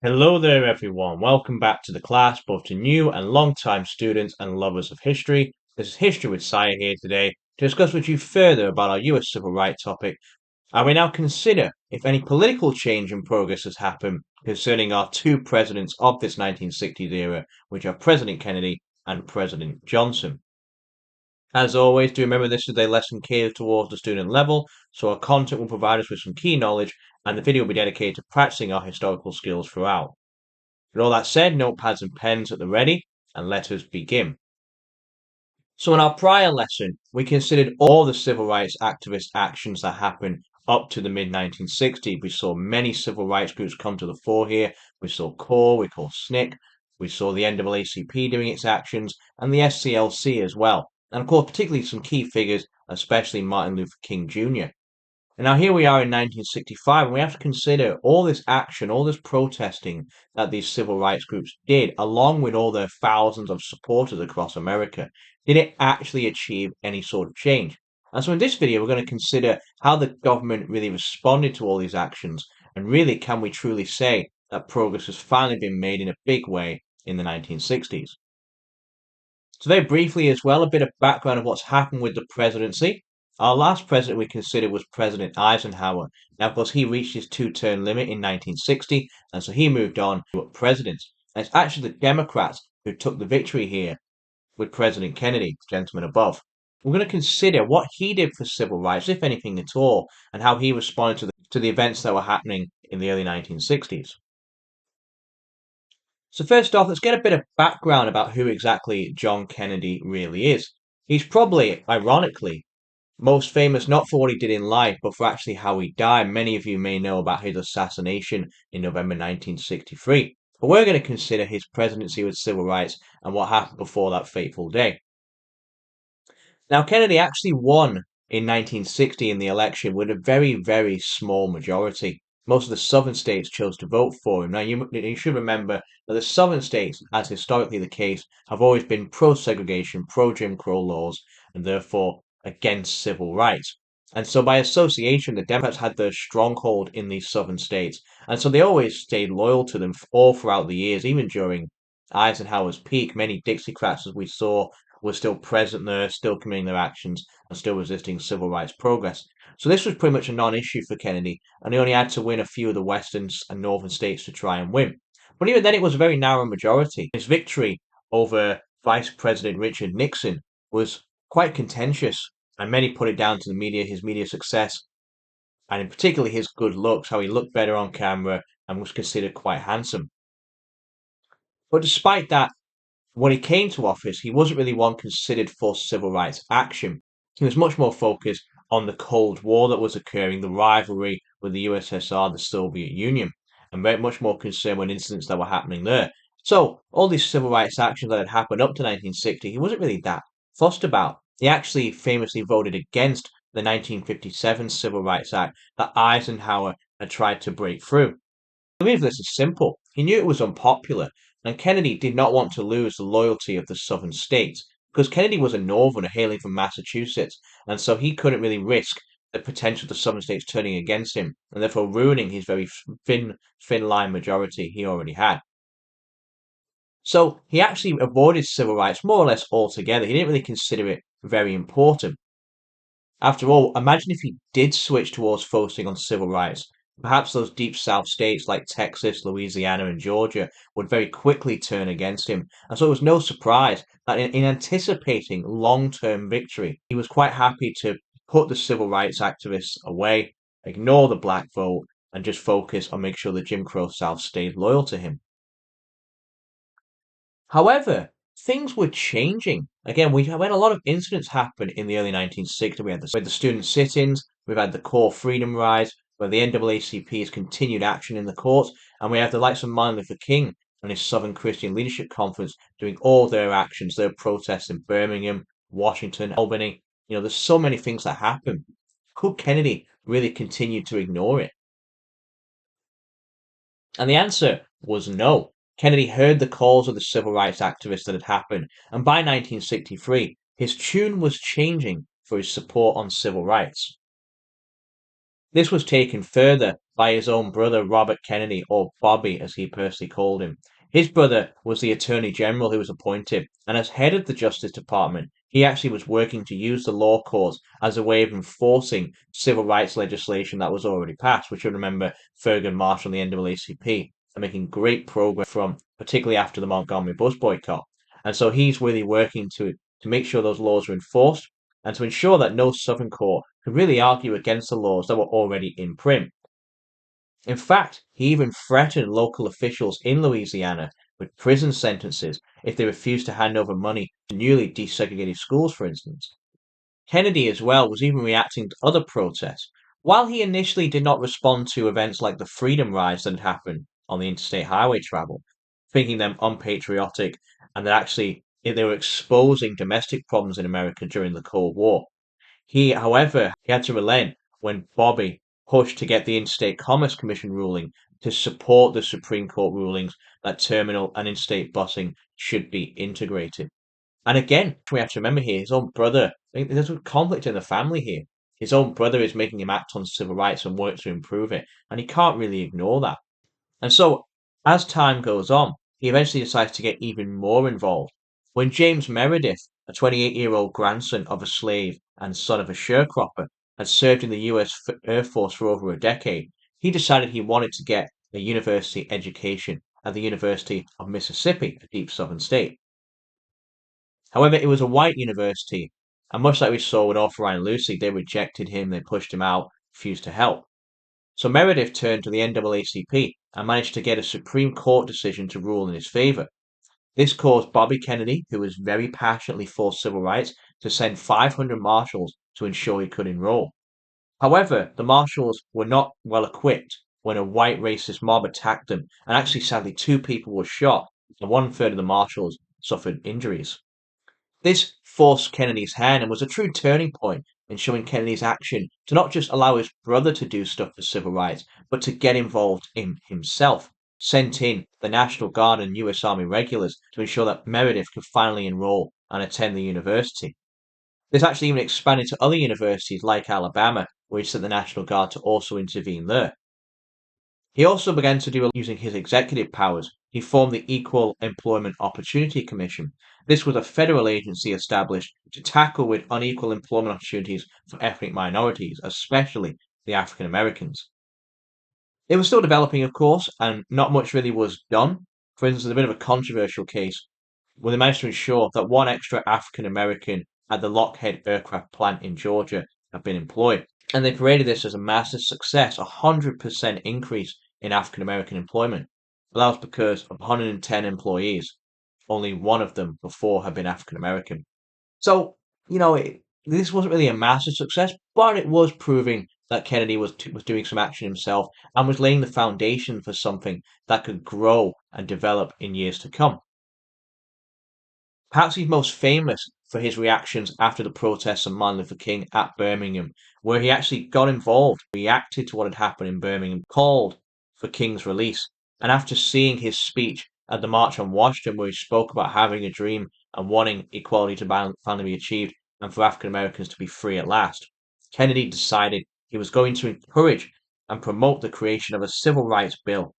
Hello there, everyone. Welcome back to the class, both to new and long-time students and lovers of history. This is History with Sire here today to discuss with you further about our US civil rights topic. And we now consider if any political change and progress has happened concerning our two presidents of this 1960s era, which are President Kennedy and President Johnson. As always, do remember this is a lesson catered towards the student level, so our content will provide us with some key knowledge, and the video will be dedicated to practicing our historical skills throughout. With all that said, notepads and pens at the ready, and let us begin. So in our prior lesson, we considered all the civil rights activist actions that happened up to the mid-1960s. We saw many civil rights groups come to the fore here. We saw CORE, we saw SNCC, we saw the NAACP doing its actions, and the SCLC as well. And of course, particularly some key figures, especially Martin Luther King Jr. And now here we are in 1965, and we have to consider all this action, all this protesting that these civil rights groups did, along with all their thousands of supporters across America. Did it actually achieve any sort of change? And so in this video, we're going to consider how the government really responded to all these actions, and really can we truly say that progress has finally been made in a big way in the 1960s. So very briefly as well, a bit of background of what's happened with the presidency. Our last president we considered was President Eisenhower. Now, of course, he reached his two-term limit in 1960, and so he moved on to president. And it's actually the Democrats who took the victory here with President Kennedy, gentleman above. We're going to consider what he did for civil rights, if anything at all, and how he responded to the events that were happening in the early 1960s. So first off, let's get a bit of background about who exactly John Kennedy really is. He's probably, ironically, most famous not for what he did in life, but for actually how he died. Many of you may know about his assassination in November 1963. But we're going to consider his presidency with civil rights and what happened before that fateful day. Now, Kennedy actually won in 1960 in the election with a very, very small majority. Most of the southern states chose to vote for him. Now, you should remember that the southern states, as historically the case, have always been pro-segregation, pro-Jim Crow laws, and therefore against civil rights. And so by association, the Democrats had their stronghold in these southern states. And so they always stayed loyal to them all throughout the years, even during Eisenhower's peak. Many Dixiecrats, as we saw, were still present there, still committing their actions, and still resisting civil rights progress. So this was pretty much a non-issue for Kennedy, and he only had to win a few of the western and northern states to try and win. But even then, it was a very narrow majority. His victory over Vice President Richard Nixon was quite contentious, and many put it down to the media, his media success, and in particular his good looks, how he looked better on camera and was considered quite handsome. But despite that, when he came to office, he wasn't really one considered for civil rights action. He was much more focused on the Cold War that was occurring, the rivalry with the USSR, the Soviet Union, and very much more concerned with incidents that were happening there. So all these civil rights actions that had happened up to 1960, he wasn't really that fussed about. He actually famously voted against the 1957 Civil Rights Act that Eisenhower had tried to break through. The reason for this is simple. He knew it was unpopular, and Kennedy did not want to lose the loyalty of the southern states, because Kennedy was a northerner hailing from Massachusetts, and so he couldn't really risk the potential of the southern states turning against him, and therefore ruining his very thin line majority he already had. So he actually avoided civil rights more or less altogether. He didn't really consider it very important. After all, imagine if he did switch towards focusing on civil rights. Perhaps those deep South states like Texas, Louisiana, and Georgia would very quickly turn against him. And so it was no surprise that in anticipating long-term victory, he was quite happy to put the civil rights activists away, ignore the black vote, and just focus on making sure the Jim Crow South stayed loyal to him. However, things were changing. Again, we had a lot of incidents happen in the early 1960s. We had the student sit-ins, we've had the core freedom rise, where the NAACP has continued action in the courts, and we have the likes of Martin Luther King and his Southern Christian Leadership Conference doing all their actions, their protests in Birmingham, Washington, Albany. There's so many things that happen. Could Kennedy really continue to ignore it? And the answer was no. Kennedy heard the calls of the civil rights activists that had happened, and by 1963, his tune was changing for his support on civil rights. This was taken further by his own brother Robert Kennedy, or Bobby as he personally called him. His brother was the Attorney General who was appointed, and as head of the Justice Department, he actually was working to use the law courts as a way of enforcing civil rights legislation that was already passed, which you remember Thurgood Marshall and the NAACP are making great progress from, particularly after the Montgomery bus boycott. And so he's really working to make sure those laws are enforced and to ensure that no Southern court could really argue against the laws that were already in print. In fact, he even threatened local officials in Louisiana with prison sentences if they refused to hand over money to newly desegregated schools, for instance. Kennedy, as well, was even reacting to other protests. While he initially did not respond to events like the Freedom Rides that had happened on the interstate highway travel, thinking them unpatriotic and that actually they were exposing domestic problems in America during the Cold War, however, he had to relent when Bobby pushed to get the Interstate Commerce Commission ruling to support the Supreme Court rulings that terminal and interstate busing should be integrated. And again, we have to remember here, his own brother, there's a conflict in the family here. His own brother is making him act on civil rights and work to improve it, and he can't really ignore that. And so, as time goes on, he eventually decides to get even more involved. When James Meredith, a 28-year-old grandson of a slave and son of a sharecropper, had served in the US Air Force for over a decade, he decided he wanted to get a university education at the University of Mississippi, a deep southern state. However, it was a white university, and much like we saw with Arthur and Lucy, they rejected him, they pushed him out, refused to help. So Meredith turned to the NAACP and managed to get a Supreme Court decision to rule in his favor. This caused Bobby Kennedy, who was very passionately for civil rights, to send 500 marshals to ensure he could enroll. However, the marshals were not well equipped when a white racist mob attacked them, and actually, sadly, two people were shot, and one-third of the marshals suffered injuries. This forced Kennedy's hand and was a true turning point in showing Kennedy's action to not just allow his brother to do stuff for civil rights, but to get involved in himself. Sent in the National Guard and US Army regulars to ensure that Meredith could finally enroll and attend the university. This actually even expanded to other universities like Alabama, where he sent the National Guard to also intervene there. He also began to do using his executive powers. He formed the Equal Employment Opportunity Commission. This was a federal agency established to tackle with unequal employment opportunities for ethnic minorities, especially the African Americans. It was still developing, of course, and not much really was done. For instance, a bit of a controversial case where they managed to ensure that one extra African American at the Lockheed aircraft plant in Georgia had been employed. And they paraded this as a massive success, 100% increase in African American employment. But that was because of 110 employees, only one of them before had been African American. So, this wasn't really a massive success, but it was proving that Kennedy was doing some action himself and was laying the foundation for something that could grow and develop in years to come. Perhaps he's most famous for his reactions after the protests of Martin Luther King at Birmingham, where he actually got involved, reacted to what had happened in Birmingham, called for King's release. And after seeing his speech at the March on Washington, where he spoke about having a dream and wanting equality to finally be achieved and for African Americans to be free at last, Kennedy decided he was going to encourage and promote the creation of a civil rights bill,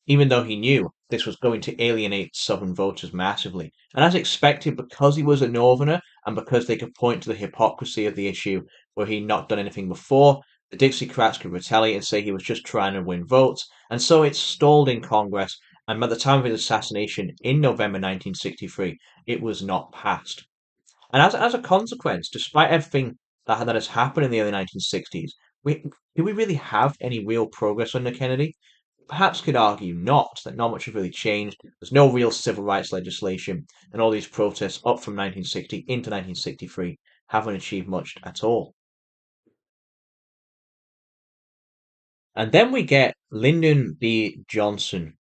even though he knew this was going to alienate Southern voters massively. And as expected, because he was a Northerner and because they could point to the hypocrisy of the issue where he'd not done anything before, the Dixiecrats could retaliate and say he was just trying to win votes. And so it stalled in Congress, and by the time of his assassination in November 1963, it was not passed. And as a consequence, despite everything that has happened in the early 1960s, do we really have any real progress under Kennedy? Perhaps could argue not, that not much has really changed. There's no real civil rights legislation, and all these protests up from 1960 into 1963 haven't achieved much at all. And then we get Lyndon B. Johnson.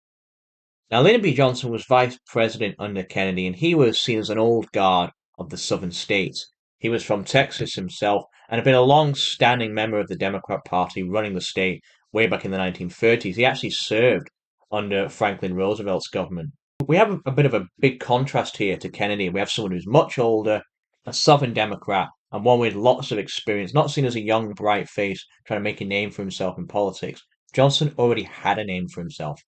Now, Lyndon B. Johnson was vice president under Kennedy, and he was seen as an old guard of the southern states. He was from Texas himself and had been a long-standing member of the Democrat Party running the state way back in the 1930s. He actually served under Franklin Roosevelt's government. We have a bit of a big contrast here to Kennedy. We have someone who's much older, a Southern Democrat, and one with lots of experience, not seen as a young, bright face trying to make a name for himself in politics, Johnson already had a name for himself.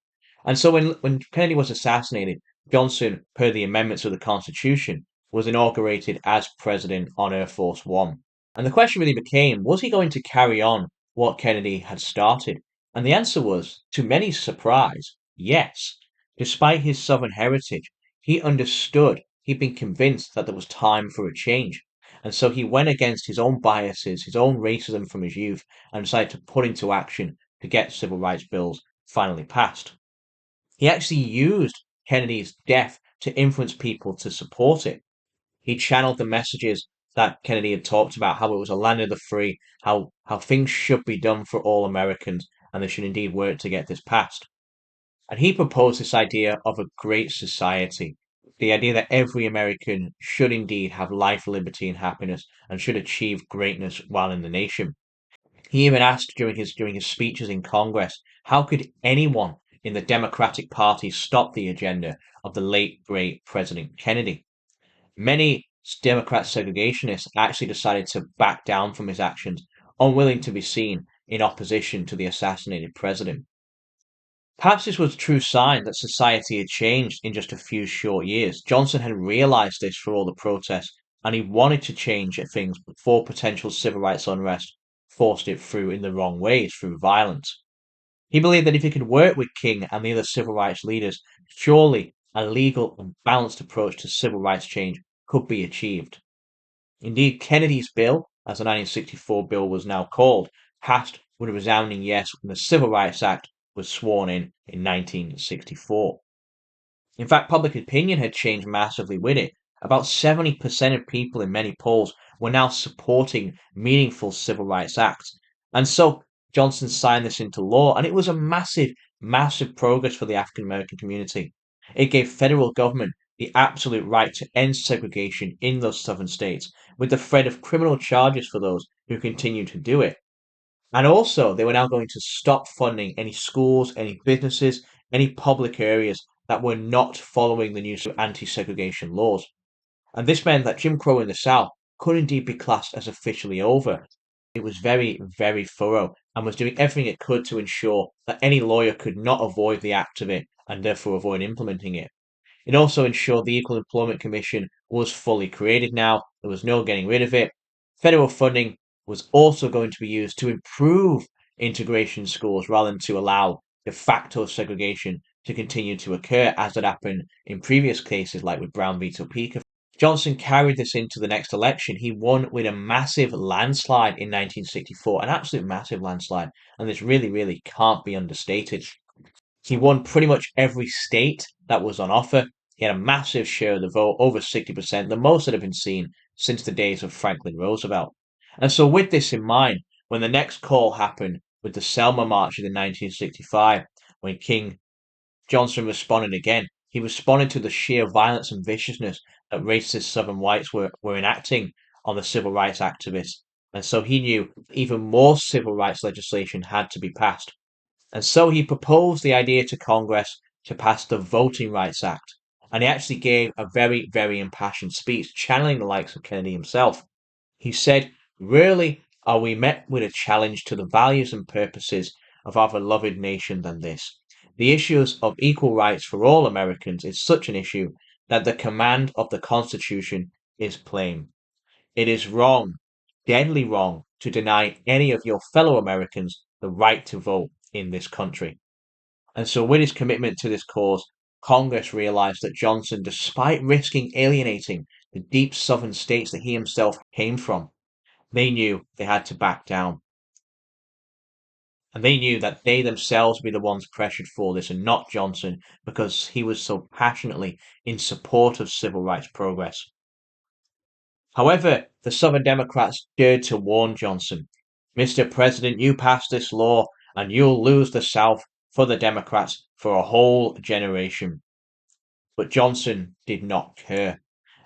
And so when Kennedy was assassinated, Johnson, per the amendments of the Constitution, was inaugurated as president on Air Force One. And the question really became, was he going to carry on what Kennedy had started? And the answer was, to many surprise, yes. Despite his Southern heritage, he understood, he'd been convinced that there was time for a change. And so he went against his own biases, his own racism from his youth, and decided to put into action to get civil rights bills finally passed. He actually used Kennedy's death to influence people to support it. He channeled the messages that Kennedy had talked about, how it was a land of the free, how things should be done for all Americans, and they should indeed work to get this passed. And he proposed this idea of a great society, the idea that every American should indeed have life, liberty, and happiness, and should achieve greatness while in the nation. He even asked during his speeches in Congress, how could anyone in the Democratic Party stop the agenda of the late great President Kennedy? Many Democrat segregationists actually decided to back down from his actions, unwilling to be seen in opposition to the assassinated president. Perhaps this was a true sign that society had changed in just a few short years. Johnson had realized this through all the protests, and he wanted to change things before potential civil rights unrest forced it through in the wrong ways, through violence. He believed that if he could work with King and the other civil rights leaders, surely a legal and balanced approach to civil rights change could be achieved. Indeed, Kennedy's bill, as the 1964 bill was now called, passed with a resounding yes when the Civil Rights Act was sworn in 1964. In fact, public opinion had changed massively with it. About 70% of people in many polls were now supporting meaningful civil rights acts. And so Johnson signed this into law, and it was a massive, massive progress for the African American community. It gave federal government the absolute right to end segregation in those southern states, with the threat of criminal charges for those who continue to do it. And also, they were now going to stop funding any schools, any businesses, any public areas that were not following the new anti segregation laws. And this meant that Jim Crow in the South could indeed be classed as officially over. It was very, very thorough and was doing everything it could to ensure that any lawyer could not avoid the act of it and therefore avoid implementing it. It also ensured the Equal Employment Commission was fully created now. There was no getting rid of it. Federal funding was also going to be used to improve integration schools rather than to allow de facto segregation to continue to occur as had happened in previous cases like with Brown v. Topeka. Johnson carried this into the next election. He won with a massive landslide in 1964, an absolute massive landslide, and this really, really can't be understated. He won pretty much every state that was on offer. He had a massive share of the vote, over 60%, the most that had been seen since the days of Franklin Roosevelt. And so, with this in mind, when the next call happened with the Selma marches in 1965, when King Johnson responded again, he responded to the sheer violence and viciousness that racist Southern whites were enacting on the civil rights activists. And so he knew even more civil rights legislation had to be passed. And so he proposed the idea to Congress to pass the Voting Rights Act. And he actually gave a very, very impassioned speech, channeling the likes of Kennedy himself. He said, rarely are we met with a challenge to the values and purposes of our beloved nation than this. The issues of equal rights for all Americans is such an issue that the command of the Constitution is plain. It is wrong, deadly wrong, to deny any of your fellow Americans the right to vote in this country. And so, with his commitment to this cause, Congress realized that Johnson, despite risking alienating the deep southern states that he himself came from, they knew they had to back down. And they knew that they themselves would be the ones pressured for this and not Johnson because he was so passionately in support of civil rights progress. However, the Southern Democrats dared to warn Johnson, Mr. President, you pass this law and you'll lose the South for the Democrats for a whole generation. But Johnson did not care.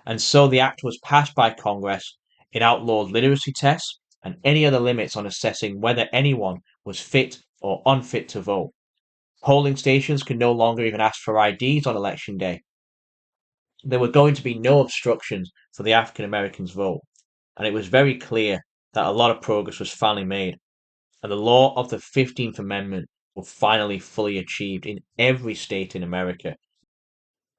And so the act was passed by Congress. It outlawed literacy tests and any other limits on assessing whether anyone was fit or unfit to vote. Polling stations could no longer even ask for IDs on election day. There were going to be no obstructions for the African Americans' vote, and it was very clear that a lot of progress was finally made, and the law of the 15th Amendment were finally fully achieved in every state in America.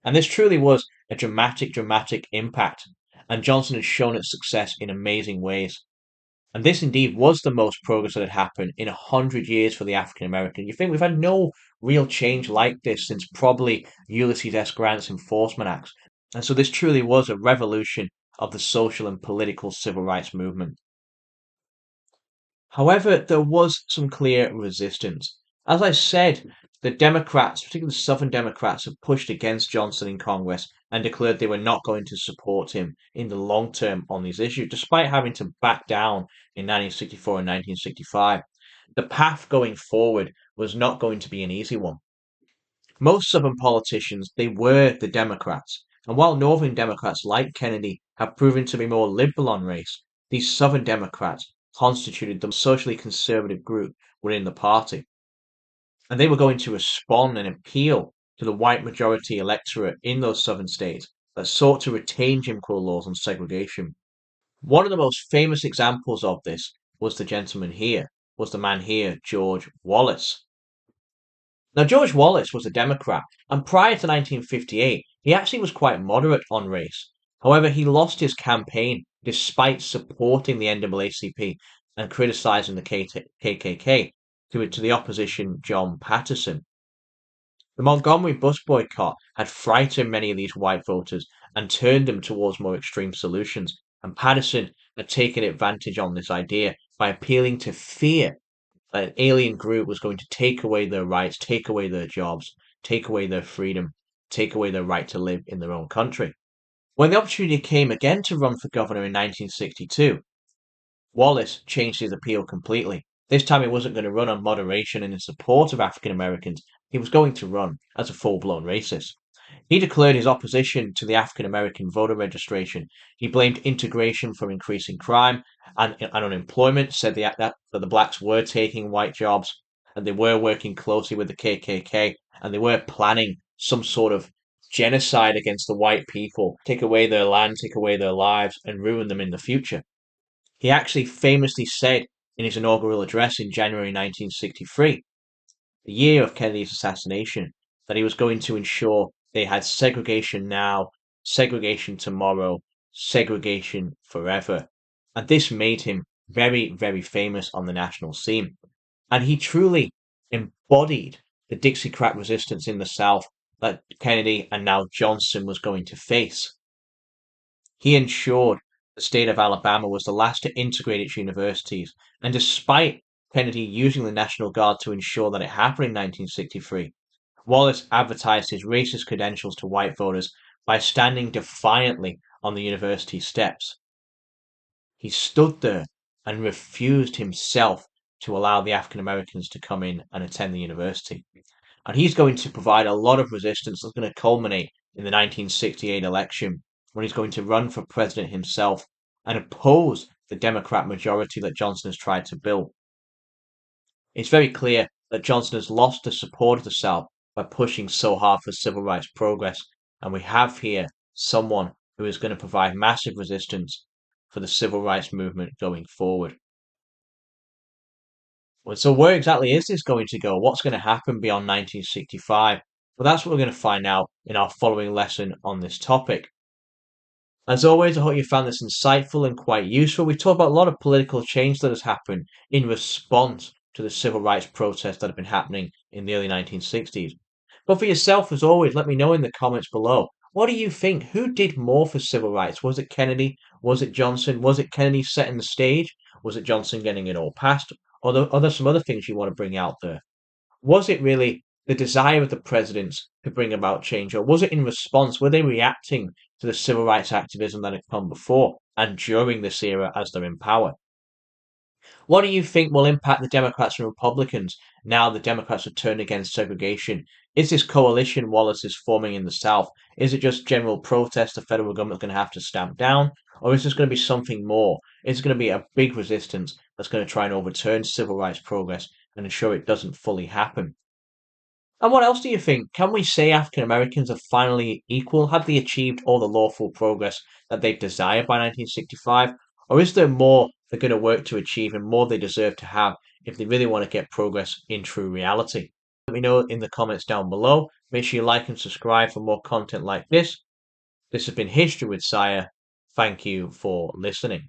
And this truly was a dramatic impact, and Johnson had shown its success in amazing ways. And this indeed was the most progress that had happened in 100 years for the African American. You think we've had no real change like this since probably Ulysses S. Grant's Enforcement Acts. And so this truly was a revolution of the social and political civil rights movement. However, there was some clear resistance. As I said, the Democrats, particularly the Southern Democrats, have pushed against Johnson in Congress and declared they were not going to support him in the long term on these issues, despite having to back down in 1964 and 1965. The path going forward was not going to be an easy one. Most Southern politicians, they were the Democrats, and while Northern Democrats like Kennedy have proven to be more liberal on race, these Southern Democrats constituted the socially conservative group within the party, and they were going to respond and appeal to the white majority electorate in those Southern states that sought to retain Jim Crow laws on segregation. One of the most famous examples of this was the man here, George Wallace. Now, George Wallace was a Democrat, and prior to 1958, he actually was quite moderate on race. However, he lost his campaign despite supporting the NAACP and criticizing the KKK to the opposition John Patterson. The Montgomery bus boycott had frightened many of these white voters and turned them towards more extreme solutions, and Patterson had taken advantage on this idea by appealing to fear that an alien group was going to take away their rights, take away their jobs, take away their freedom, take away their right to live in their own country. When the opportunity came again to run for governor in 1962, Wallace changed his appeal completely. This time he wasn't going to run on moderation and in support of African Americans. He was going to run as a full-blown racist. He declared his opposition to the African American voter registration. He blamed integration for increasing crime and unemployment, said that the blacks were taking white jobs and they were working closely with the KKK and they were planning some sort of genocide against the white people, take away their land, take away their lives, and ruin them in the future. He actually famously said in his inaugural address in January 1963, the year of Kennedy's assassination, that he was going to ensure they had segregation now, segregation tomorrow, segregation forever. And this made him very famous on the national scene. And he truly embodied the Dixiecrat resistance in the South that Kennedy and now Johnson was going to face. He ensured the state of Alabama was the last to integrate its universities, and despite Kennedy using the National Guard to ensure that it happened in 1963, Wallace advertised his racist credentials to white voters by standing defiantly on the university steps. He stood there and refused himself to allow the African Americans to come in and attend the university. And he's going to provide a lot of resistance that's going to culminate in the 1968 election when he's going to run for president himself and oppose the Democrat majority that Johnson has tried to build. It's very clear that Johnson has lost the support of the South by pushing so hard for civil rights progress, and we have here someone who is going to provide massive resistance for the civil rights movement going forward. Well, so where exactly is this going to go? What's going to happen beyond 1965? Well, that's what we're going to find out in our following lesson on this topic. As always, I hope you found this insightful and quite useful. We talked about a lot of political change that has happened in response to the civil rights protests that have been happening in the early 1960s. But for yourself, as always, let me know in the comments below. What do you think? Who did more for civil rights? Was it Kennedy? Was it Johnson? Was it Kennedy setting the stage? Was it Johnson getting it all passed? Or are there some other things you want to bring out there? Was it really the desire of the presidents to bring about change, or was it in response? Were they reacting to the civil rights activism that had come before and during this era as they're in power? What do you think will impact the Democrats and Republicans now the Democrats have turned against segregation? Is this coalition Wallace is forming in the South? Is it just general protest the federal government's going to have to stamp down? Or is this going to be something more? Is it going to be a big resistance that's going to try and overturn civil rights progress and ensure it doesn't fully happen? And what else do you think? Can we say African Americans are finally equal? Have they achieved all the lawful progress that they desired by 1965? Or is there more they're going to work to achieve and more they deserve to have if they really want to get progress in true reality? Let me know in the comments down below. Make sure you like and subscribe for more content like this. This has been History with Sire. Thank you for listening.